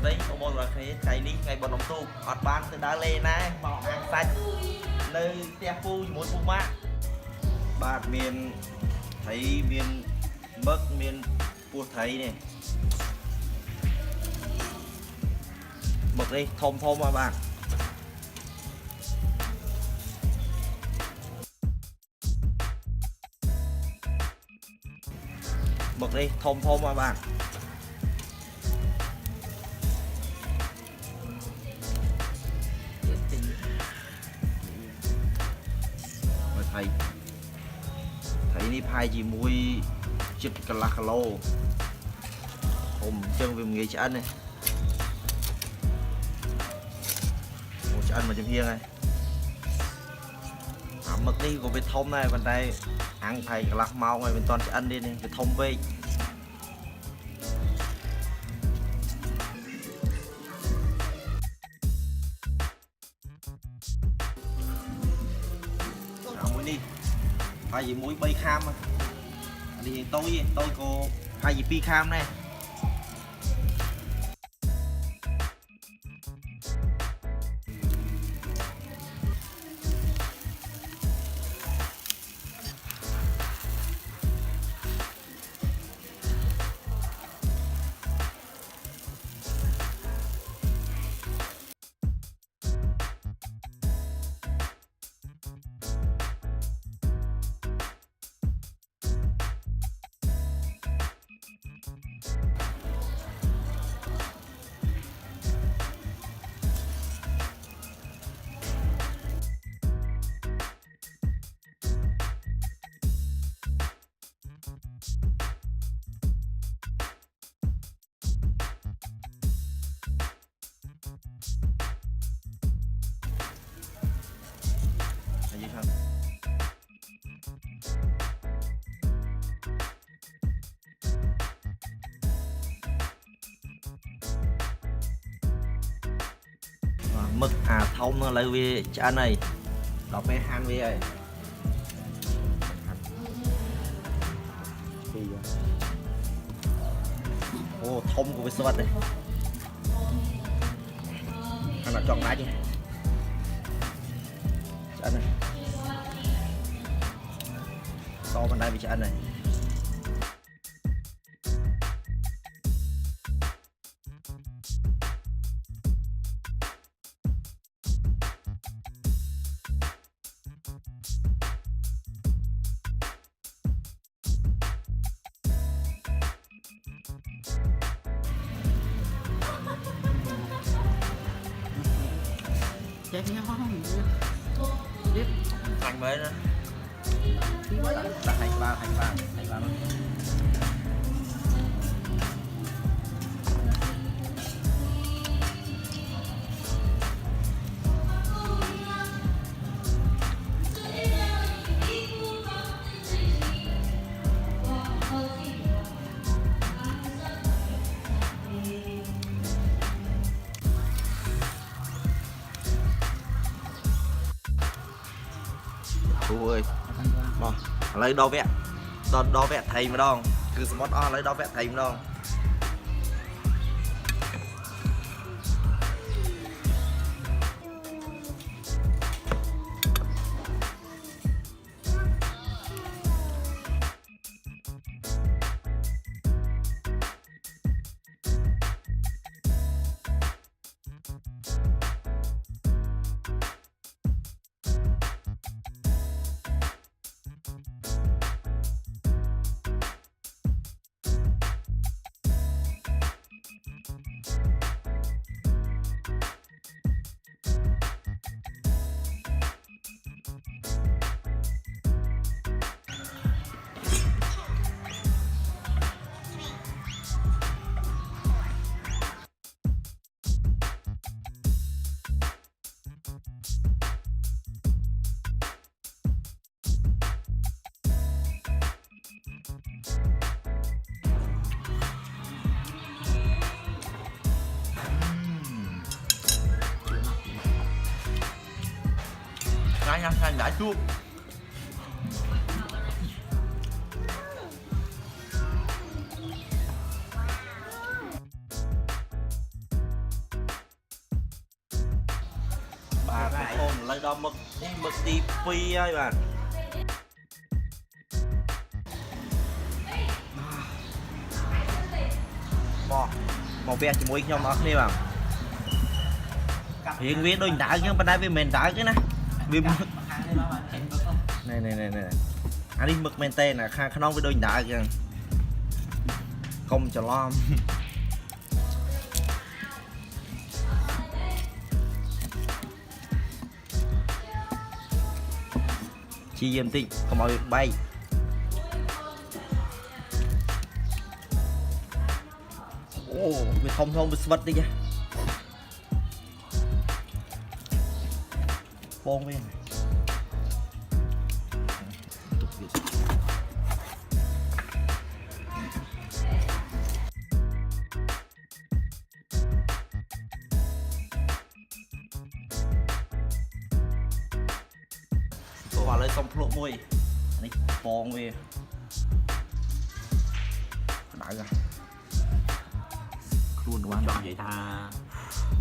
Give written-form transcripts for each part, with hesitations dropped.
đây có một là cái đi ngày bọn nóng tù ọt ban từ đá lê này màu ăn xanh nơi xe phu mỗi phu mát bạt miền thấy miền mất miền phu thấy này bật đi thôm thôm mà bạn bật đi thôm thôm mà bạn thầy thấy đi phai gì mùi chích cà la cà lô hôm chân về nghề ăn này một ăn mà chấm hiên này mực đi của bên thông này bên đây ăn thầy cà la mau này bên toàn ăn đi này cái thông về đi phải gì muối bay kham à đi tôi có phải gì pi kham này mực thông lấy về cha này đọc về han về rồi ô thông của cái sốt này ăn là chọn lá chứ cha này to bên đây vì cha này chết nhau không biết thành mới nữa đặt thành ba luôn ơi lấy đo vẹn đo vẹn thầy mà đong cứ smart on lấy đo vẹn thầy mà đong Anh đã chua បាទបងប្អូនឥឡូវដល់មឹកនេះមឹកទី2ហើយបាទមកវះជាមួយខ្ញុំអស់គ្នាបាទរៀងវាដូចដើកអញ្ចឹងប៉ុន្តែវាមិនមែនដើកទេណាវាមឹកនេះអានេះមឹកមែនទេណាខាងក្នុងវាដូចដើកអញ្ចឹងកុំច្រឡំជាយាមតិចកុំឲ្យបែកអូវាធំវាស្វិតតិចហ៎បងវាឥឡូវសុំភ្លក់មួយនេះបងវាដៅខ្លួនបានចង់និយាយថា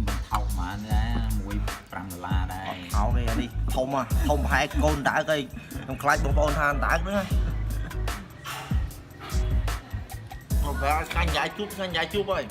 មិនថោកប៉ុន្មានដែរ$1.5ដែរថោកទេអានេះធំប្រហែលកូនដើកហើយខ្ញុំខ្លាចបងប្អូនថាដើកហ្នឹងណាមកបែរឆ្ងាញ់យ៉ាយជូបហើយ